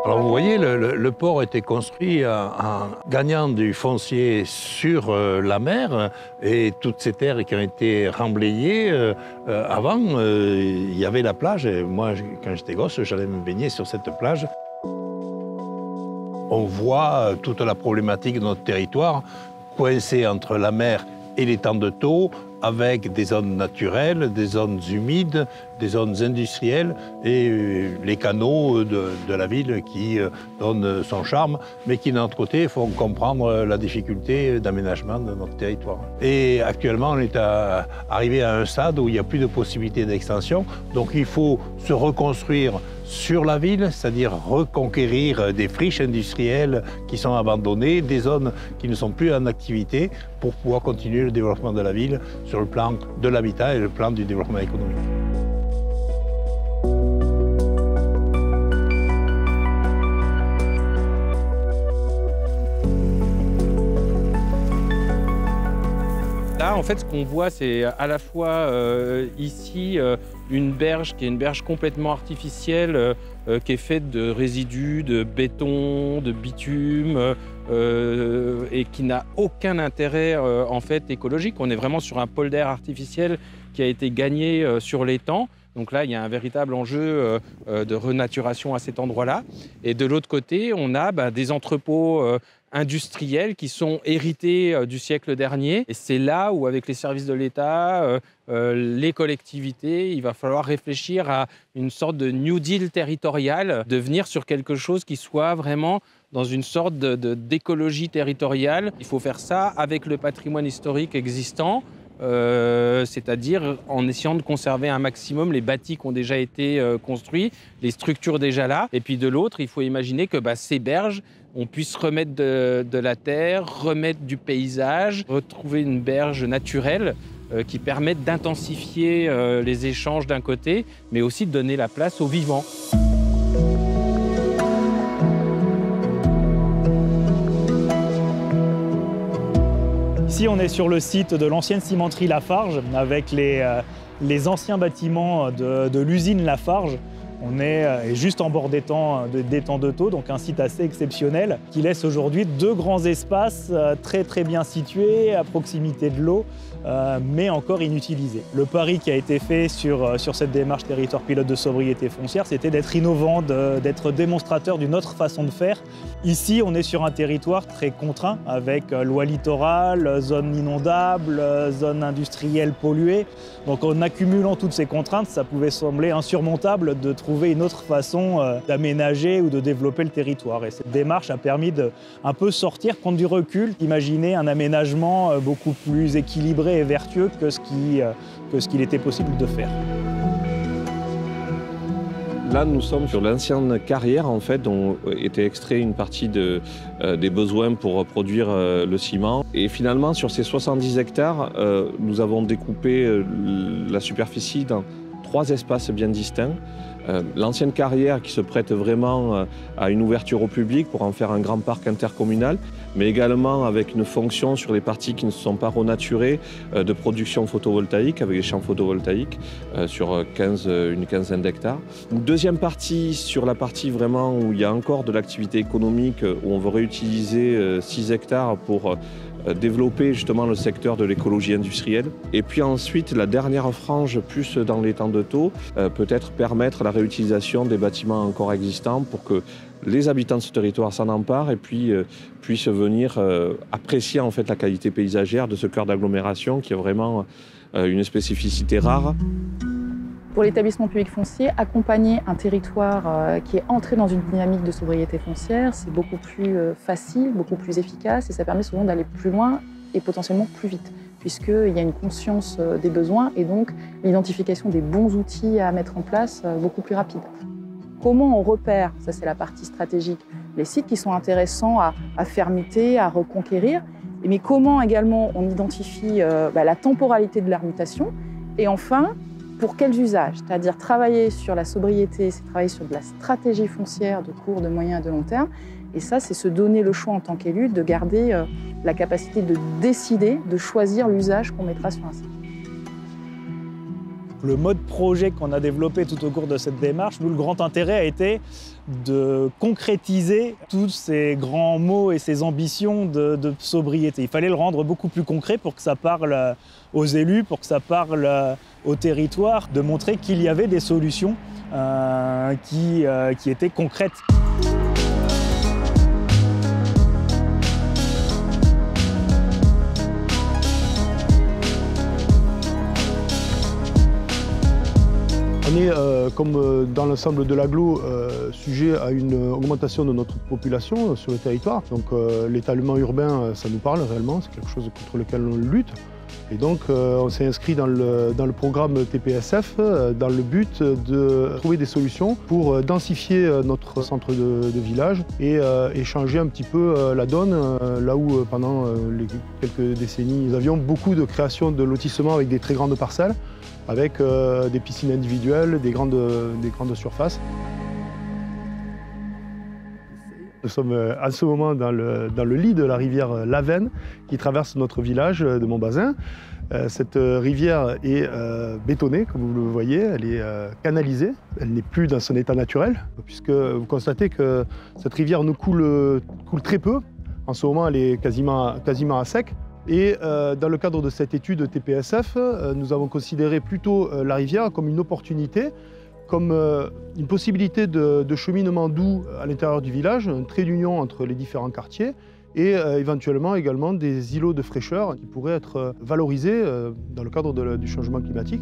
Alors vous voyez, le port a été construit en gagnant du foncier sur la mer et toutes ces terres qui ont été remblayées. Avant, il y avait la plage et moi, quand j'étais gosse, j'allais me baigner sur cette plage. On voit toute la problématique de notre territoire coincée entre la mer et l'étang de Thau, avec des zones naturelles, des zones humides, des zones industrielles et les canaux de la ville qui donnent son charme, mais qui d'un autre côté font comprendre la difficulté d'aménagement de notre territoire. Et actuellement, on est arrivé à un stade où il n'y a plus de possibilité d'extension, donc il faut se reconstruire sur la ville, c'est-à-dire reconquérir des friches industrielles qui sont abandonnées, des zones qui ne sont plus en activité pour pouvoir continuer le développement de la ville sur le plan de l'habitat et le plan du développement économique. Là, en fait, ce qu'on voit, c'est à la fois ici une berge qui est une berge complètement artificielle, qui est faite de résidus, de béton, de bitume, et qui n'a aucun intérêt en fait écologique. On est vraiment sur un polder artificiel qui a été gagné sur l'étang. Donc là, il y a un véritable enjeu de renaturation à cet endroit-là. Et de l'autre côté, on a des entrepôts industriels qui sont hérités du siècle dernier. Et c'est là où, avec les services de l'État, les collectivités, il va falloir réfléchir à une sorte de New Deal territorial, de venir sur quelque chose qui soit vraiment dans une sorte d'écologie territoriale. Il faut faire ça avec le patrimoine historique existant, c'est-à-dire en essayant de conserver un maximum les bâtis qui ont déjà été construits, les structures déjà là. Et puis de l'autre, il faut imaginer que ces berges, on puisse remettre de la terre, remettre du paysage, retrouver une berge naturelle qui permette d'intensifier les échanges d'un côté, mais aussi de donner la place aux vivants. Ici, on est sur le site de l'ancienne cimenterie Lafarge, avec les anciens bâtiments de l'usine Lafarge. On est juste en bord d'étang de Thau, donc un site assez exceptionnel qui laisse aujourd'hui deux grands espaces très bien situés à proximité de l'eau, mais encore inutilisés. Le pari qui a été fait sur cette démarche territoire pilote de sobriété foncière, c'était d'être innovant, d'être démonstrateur d'une autre façon de faire. Ici, on est sur un territoire très contraint avec loi littorale, zone inondable, zone industrielle polluée. Donc en accumulant toutes ces contraintes, ça pouvait sembler insurmontable de trouver une autre façon d'aménager ou de développer le territoire. Et cette démarche a permis de un peu sortir, prendre du recul, imaginer un aménagement beaucoup plus équilibré et vertueux que ce qu'il était possible de faire. Là, nous sommes sur l'ancienne carrière, en fait, dont était extrait une partie des besoins pour produire le ciment. Et finalement, sur ces 70 hectares, nous avons découpé la superficie dans 3 espaces bien distincts. L'ancienne carrière qui se prête vraiment à une ouverture au public pour en faire un grand parc intercommunal, mais également avec une fonction sur les parties qui ne sont pas renaturées de production photovoltaïque, avec les champs photovoltaïques sur une quinzaine d'hectares. Une deuxième partie sur la partie vraiment où il y a encore de l'activité économique, où on veut réutiliser 6 hectares pour développer justement le secteur de l'écologie industrielle. Et puis ensuite, la dernière frange, plus dans l'étang de Thau, peut-être permettre la réutilisation des bâtiments encore existants pour que les habitants de ce territoire s'en emparent et puis puissent venir apprécier en fait la qualité paysagère de ce cœur d'agglomération qui est vraiment une spécificité rare. Pour l'établissement public foncier, accompagner un territoire qui est entré dans une dynamique de sobriété foncière, c'est beaucoup plus facile, beaucoup plus efficace et ça permet souvent d'aller plus loin et potentiellement plus vite, puisqu'il y a une conscience des besoins et donc l'identification des bons outils à mettre en place beaucoup plus rapide. Comment on repère, ça c'est la partie stratégique, les sites qui sont intéressants à fermiter, à reconquérir, mais comment également on identifie la temporalité de leur mutation et enfin, pour quels usages? C'est-à-dire travailler sur la sobriété, c'est travailler sur de la stratégie foncière de court, de moyen et de long terme. Et ça, c'est se donner le choix en tant qu'élu de garder la capacité de décider, de choisir l'usage qu'on mettra sur un site. Le mode projet qu'on a développé tout au cours de cette démarche, nous, le grand intérêt a été de concrétiser tous ces grands mots et ces ambitions de sobriété. Il fallait le rendre beaucoup plus concret pour que ça parle aux élus, pour que ça parle au territoire, de montrer qu'il y avait des solutions qui étaient concrètes. On est, comme dans l'ensemble de l'agglo, sujet à une augmentation de notre population sur le territoire. Donc l'étalement urbain, ça nous parle réellement, c'est quelque chose contre lequel on lutte. Et donc on s'est inscrit dans le programme TPSF dans le but de trouver des solutions pour densifier notre centre de village et changer un petit peu la donne, là où pendant les quelques décennies, nous avions beaucoup de création de lotissements avec des très grandes parcelles, avec des piscines individuelles, des grandes surfaces. Nous sommes en ce moment dans le lit de la rivière Lavenne qui traverse notre village de Montbazin. Cette rivière est bétonnée, comme vous le voyez, elle est canalisée, elle n'est plus dans son état naturel, puisque vous constatez que cette rivière nous coule très peu. En ce moment, elle est quasiment à sec. Et dans le cadre de cette étude TPSF, nous avons considéré plutôt la rivière comme une opportunité, comme une possibilité de cheminement doux à l'intérieur du village, un trait d'union entre les différents quartiers et éventuellement également des îlots de fraîcheur qui pourraient être valorisés dans le cadre du changement climatique.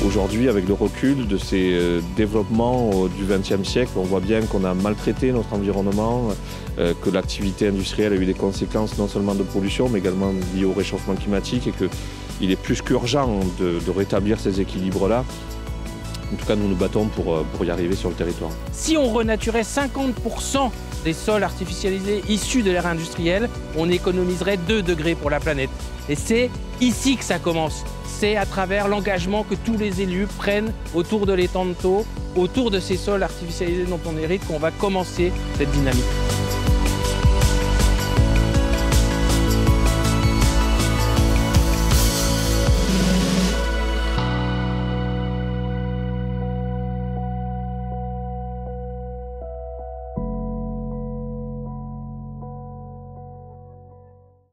Aujourd'hui, avec le recul de ces développements du XXe siècle, on voit bien qu'on a maltraité notre environnement, que l'activité industrielle a eu des conséquences non seulement de pollution, mais également liées au réchauffement climatique et qu'il est plus qu'urgent de rétablir ces équilibres-là. En tout cas, nous nous battons pour y arriver sur le territoire. Si on renaturait 50% des sols artificialisés issus de l'ère industrielle, on économiserait 2 degrés pour la planète. Et c'est ici que ça commence. C'est à travers l'engagement que tous les élus prennent autour de l'étang de Thau, autour de ces sols artificialisés dont on hérite, qu'on va commencer cette dynamique.